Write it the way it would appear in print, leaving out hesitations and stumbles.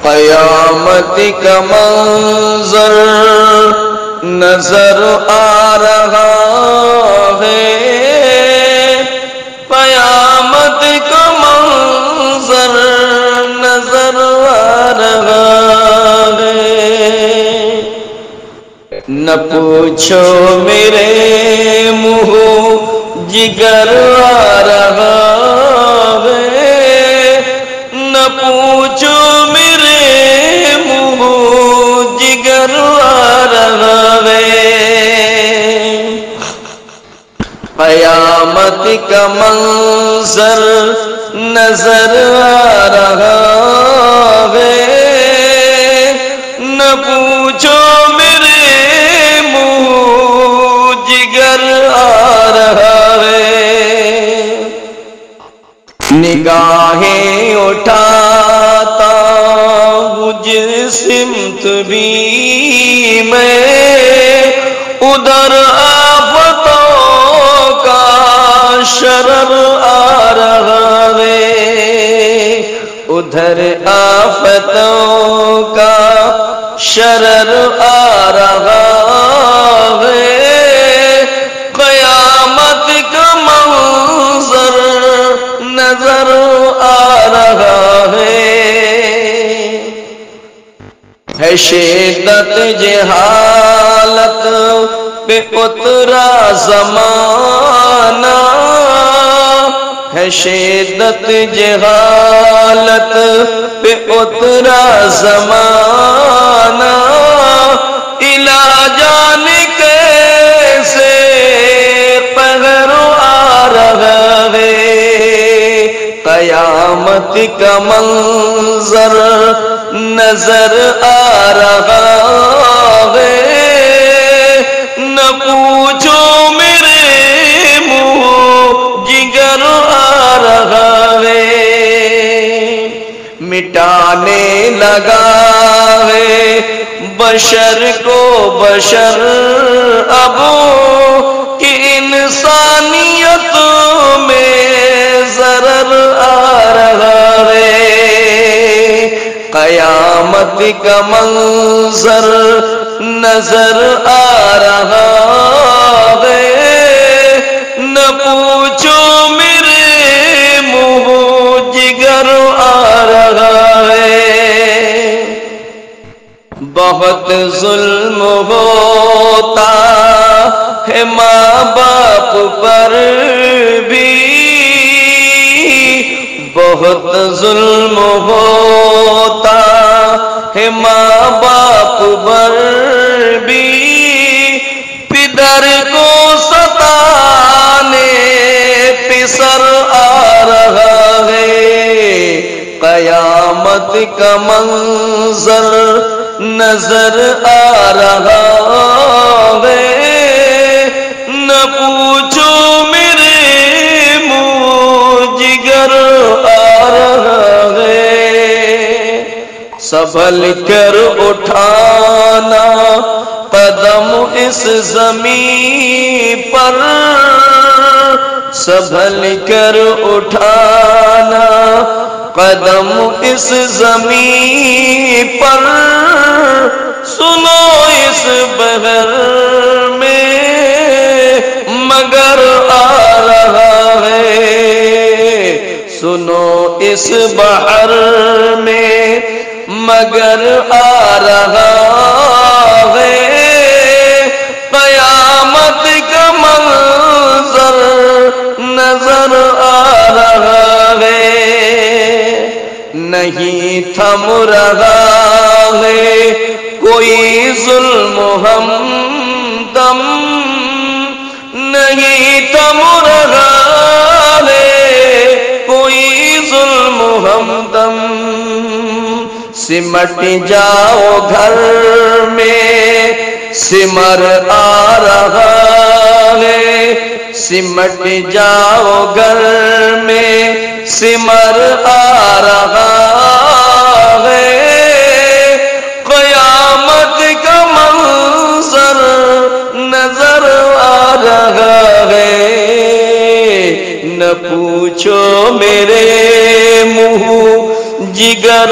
قیامت کا منظر نظر آ رہا ہے، قیامت کا منظر نظر آ رہا ہے۔ نہ پوچھو میرے منہ جگر آ رہا ہے، نہ پوچھو میرے منہ جگر آ رہا ہے۔ قیامت کا منظر نظر آ رہا ہے، نہ پوچھو میرے منہ جگر آ رہا ہے۔ نگاہیں اٹھاتا ہوں جس سمت بھی میں، ادھر آفتوں کا شرر آ رہا ہے، ادھر آفتوں کا شرر آ رہا ہے۔ قیامت کا منظر نظر آ رہا ہے شدت جہالت پہ اترا زمانہ، ہے شدت جہالت پہ اترا زمانہ، علاجان کیسے قہر آ رہا ہے۔ قیامت کا منظر نظر آ رہا ہے، نہ پوچھو میرے منہ جگر آ رہا ہے۔ مٹانے لگا ہے بشر کو بشر اب، کہ انسانیت میں ضرر آ رہا ہے۔ قیامت کا منظر نظر آ رہا ہے، نہ پوچھو میرے منہ جگر آ رہا ہے۔ بہت ظلم ہوتا ہے ماں باپ پر بھی، بہت ظلم ہوتا ہے ماں باپ پر بھی، پدر کو ستانے پسر آ رہا ہے۔ قیامت کا منظر نظر آ رہا ہے، نہ پوچھو میرے منہ جگر آ رہا ہے۔ سنبھل کر اٹھانا قدم اس زمین پر، سنبھل کر اٹھانا قدم اس زمین پر، سنو اس بحر میں مگر آ رہا ہے، سنو اس بحر میں مگر آ رہا ہے۔ قیامت کا منظر نظر آ رہا ہے، نہیں تھم رہا ہے کوئی ظلم ہم دم، نہیں تھم رہا ہے کوئی ظلم ہم دم۔ سمٹ جاؤ گھر میں سمر آ رہا ہے، سمٹ جاؤ گھر میں سمر آ رہا ہے۔ قیامت کا منظر نظر آ رہا ہے، نہ پوچھو میرے منہ جگر